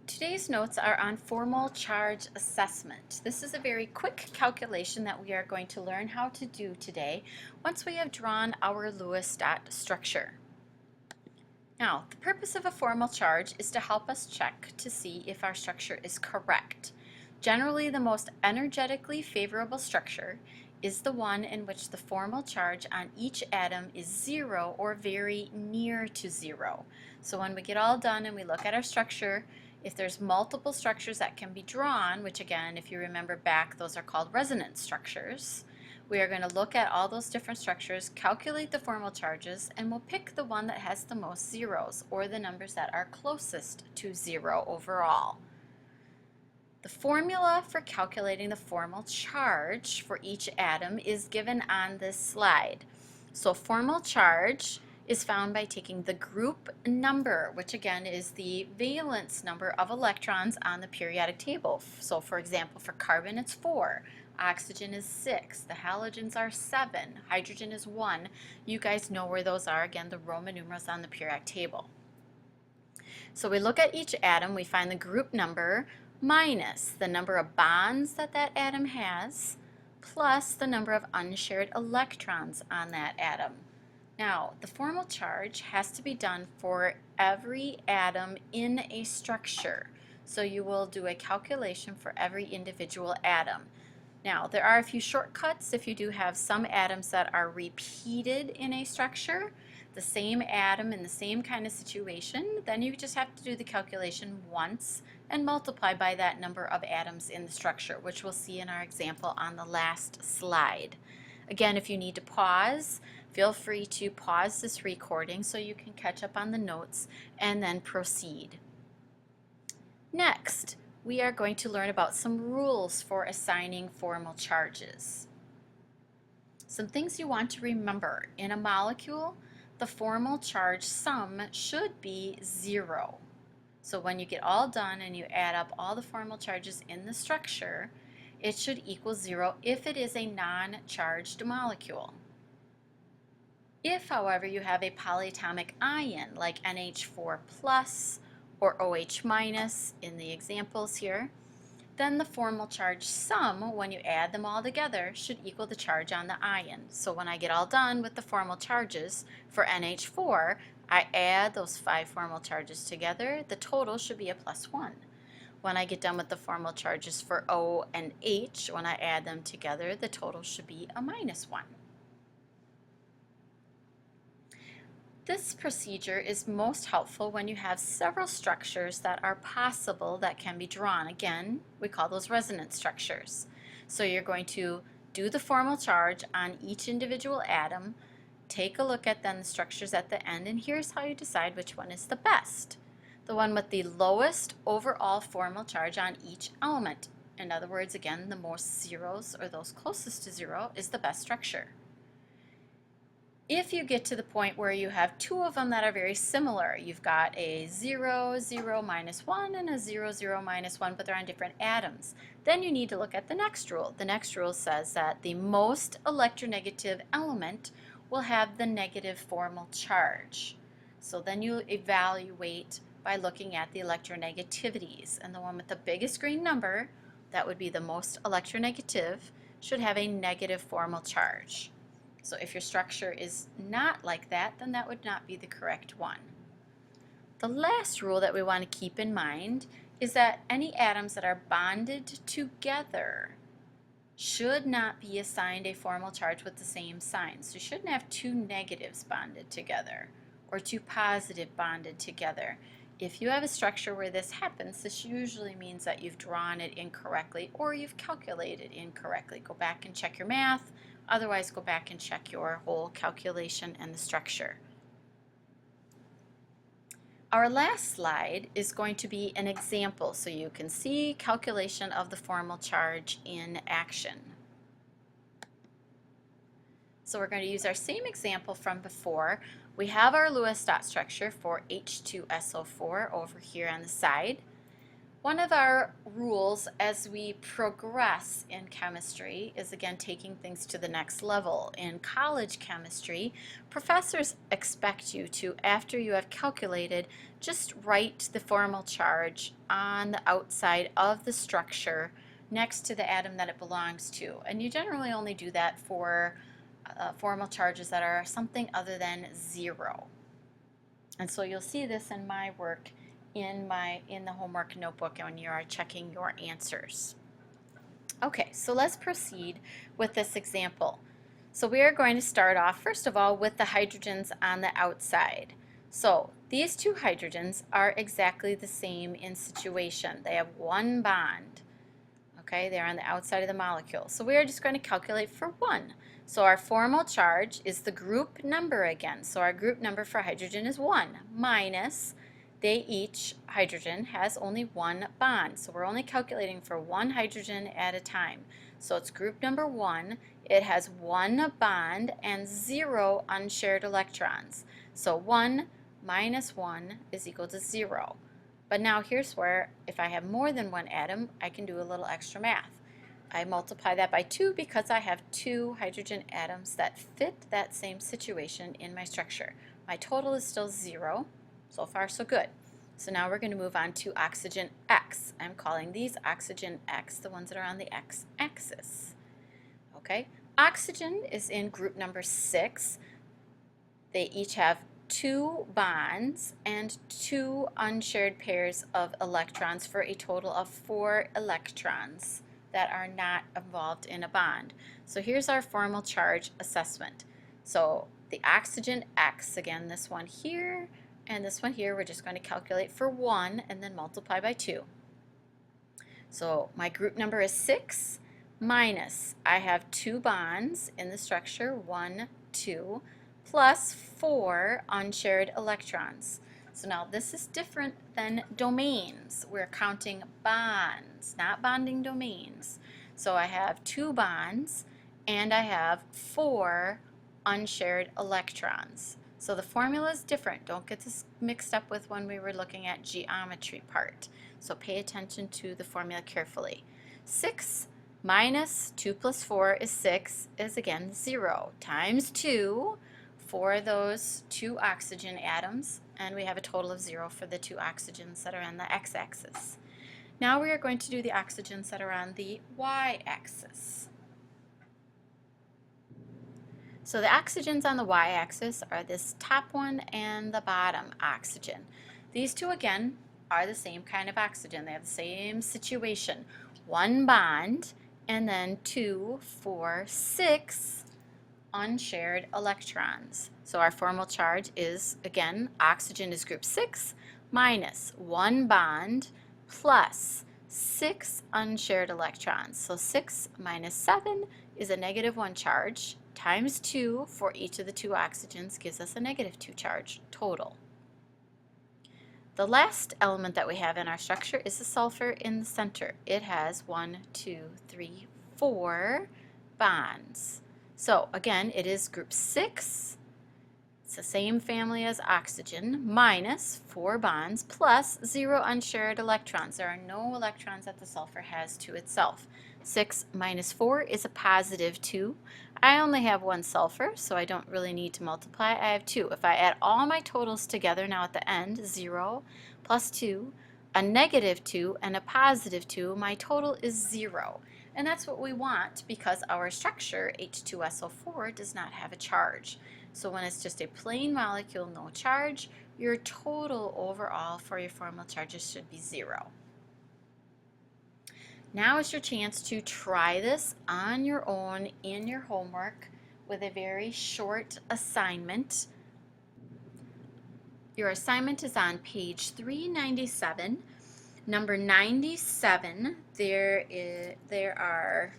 Today's notes are on formal charge assessment. This is a very quick calculation that we are going to learn how to do today once we have drawn our Lewis dot structure. Now, the purpose of a formal charge is to help us check to see if our structure is correct. Generally, the most energetically favorable structure is the one in which the formal charge on each atom is 0 or very near to 0. So when we get all done and we look at our structure, if there's multiple structures that can be drawn, which again, if you remember back, those are called resonance structures, we are going to look at all those different structures, calculate the formal charges, and we'll pick the one that has the most zeros, or the numbers that are closest to 0 overall. The formula for calculating the formal charge for each atom is given on this slide. So formal charge is found by taking the group number, which again is the valence number of electrons on the periodic table. So for example, for carbon it's 4, oxygen is 6, the halogens are 7, hydrogen is 1. You guys know where those are, again, the Roman numerals on the periodic table. So we look at each atom, we find the group number minus the number of bonds that that atom has, plus the number of unshared electrons on that atom. Now, the formal charge has to be done for every atom in a structure. So you will do a calculation for every individual atom. Now, there are a few shortcuts if you do have some atoms that are repeated in a structure, the same atom in the same kind of situation, then you just have to do the calculation once and multiply by that number of atoms in the structure, which we'll see in our example on the last slide. Again, if you need to pause, feel free to pause this recording so you can catch up on the notes and then proceed. Next, we are going to learn about some rules for assigning formal charges. Some things you want to remember. In a molecule, the formal charge sum should be 0. So when you get all done and you add up all the formal charges in the structure, it should equal 0 if it is a non-charged molecule. If, however, you have a polyatomic ion like NH4 plus or OH minus in the examples here, then the formal charge sum, when you add them all together, should equal the charge on the ion. So when I get all done with the formal charges for NH4, I add those 5 formal charges together, the total should be a +1. When I get done with the formal charges for O and H, when I add them together, the total should be a -1. This procedure is most helpful when you have several structures that are possible that can be drawn. Again, we call those resonance structures. So you're going to do the formal charge on each individual atom, take a look at then the structures at the end, and here's how you decide which one is the best. The one with the lowest overall formal charge on each element. In other words, again, the most zeros, or those closest to 0, is the best structure. If you get to the point where you have 2 of them that are very similar, you've got a 0, 0, -1 and a 0, 0, -1, but they're on different atoms, then you need to look at the next rule. The next rule says that the most electronegative element will have the negative formal charge. So then you evaluate by looking at the electronegativities, and the one with the biggest green number, that would be the most electronegative, should have a negative formal charge. So if your structure is not like that, then that would not be the correct one. The last rule that we want to keep in mind is that any atoms that are bonded together should not be assigned a formal charge with the same sign. So you shouldn't have 2 negatives bonded together or 2 positive bonded together. If you have a structure where this happens, this usually means that you've drawn it incorrectly or you've calculated incorrectly. Go back and check your math. Otherwise, go back and check your whole calculation and the structure. Our last slide is going to be an example so you can see calculation of the formal charge in action. So we're going to use our same example from before. We have our Lewis dot structure for H2SO4 over here on the side. One of our rules as we progress in chemistry is again taking things to the next level. In college chemistry, professors expect you to, after you have calculated, just write the formal charge on the outside of the structure next to the atom that it belongs to. And you generally only do that for formal charges that are something other than 0. And so you'll see this in my work in the homework notebook when you are checking your answers. Okay, so let's proceed with this example. So we are going to start off first of all with the hydrogens on the outside. So these two hydrogens are exactly the same in situation. They have one bond. Okay, they're on the outside of the molecule. So we are just going to calculate for 1. So our formal charge is the group number again. So our group number for hydrogen is 1 minus each hydrogen has only one bond. So we're only calculating for one hydrogen at a time. So it's group number 1. It has one bond and 0 unshared electrons. So 1 minus 1 is equal to 0. But now here's where if I have more than one atom, I can do a little extra math. I multiply that by 2 because I have 2 hydrogen atoms that fit that same situation in my structure. My total is still 0. So far, so good. So now we're going to move on to oxygen X. I'm calling these oxygen X, the ones that are on the X-axis. Okay, oxygen is in group number 6. They each have 2 bonds and 2 unshared pairs of electrons for a total of 4 electrons that are not involved in a bond. So here's our formal charge assessment. So the oxygen X, again this one here and this one here, we're just going to calculate for 1 and then multiply by 2. So my group number is 6 minus, I have 2 bonds in the structure, 1, 2, plus 4 unshared electrons. So now this is different than domains. We're counting bonds, not bonding domains. So I have 2 bonds and I have 4 unshared electrons. So the formula is different. Don't get this mixed up with when we were looking at geometry part. So pay attention to the formula carefully. 6 minus 2 plus 4 is 6 is again 0 times 2 for those 2 oxygen atoms, and we have a total of 0 for the 2 oxygens that are on the x-axis. Now we are going to do the oxygens that are on the y-axis. So the oxygens on the y-axis are this top one and the bottom oxygen. These two again are the same kind of oxygen. They have the same situation. One bond and then 2, 4, 6 unshared electrons. So our formal charge is, again, oxygen is group 6 minus 1 bond plus 6 unshared electrons. So 6 minus 7 is a -1 charge times 2 for each of the 2 oxygens gives us a -2 charge total. The last element that we have in our structure is the sulfur in the center. It has 1, 2, 3, 4 bonds. So again, it is group 6. It's the same family as oxygen, minus 4 bonds plus 0 unshared electrons. There are no electrons that the sulfur has to itself. 6 minus 4 is a +2. I only have 1 sulfur, so I don't really need to multiply. I have 2. If I add all my totals together now at the end, 0 plus 2, a -2, and a +2, my total is 0. And that's what we want because our structure, H2SO4, does not have a charge. So when it's just a plain molecule, no charge, your total overall for your formal charges should be 0. Now is your chance to try this on your own in your homework with a very short assignment. Your assignment is on page 397. Number 97, there are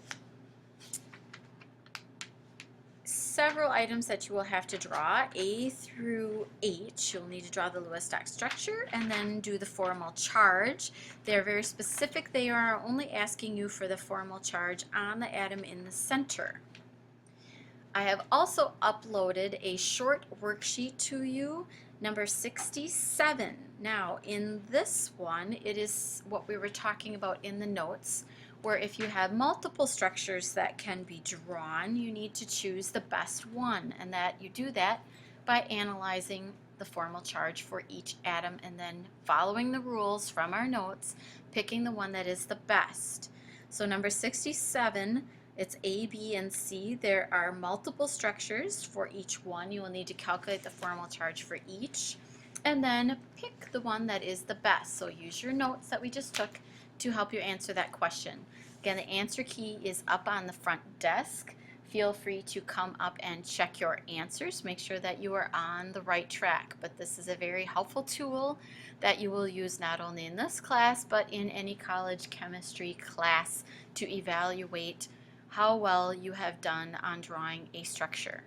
several items that you will have to draw, A through H. You'll need to draw the Lewis dot structure and then do the formal charge. They're very specific. They are only asking you for the formal charge on the atom in the center. I have also uploaded a short worksheet to you Number 67. Now, in this one, it is what we were talking about in the notes, where if you have multiple structures that can be drawn, you need to choose the best one, and that you do that by analyzing the formal charge for each atom and then following the rules from our notes, picking the one that is the best. So number 67, it's A, B, and C. There are multiple structures for each one. You will need to calculate the formal charge for each and then pick the one that is the best. So use your notes that we just took to help you answer that question. Again, the answer key is up on the front desk. Feel free to come up and check your answers. Make sure that you are on the right track. But this is a very helpful tool that you will use not only in this class, but in any college chemistry class to evaluate how well you have done on drawing a structure.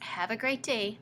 Have a great day.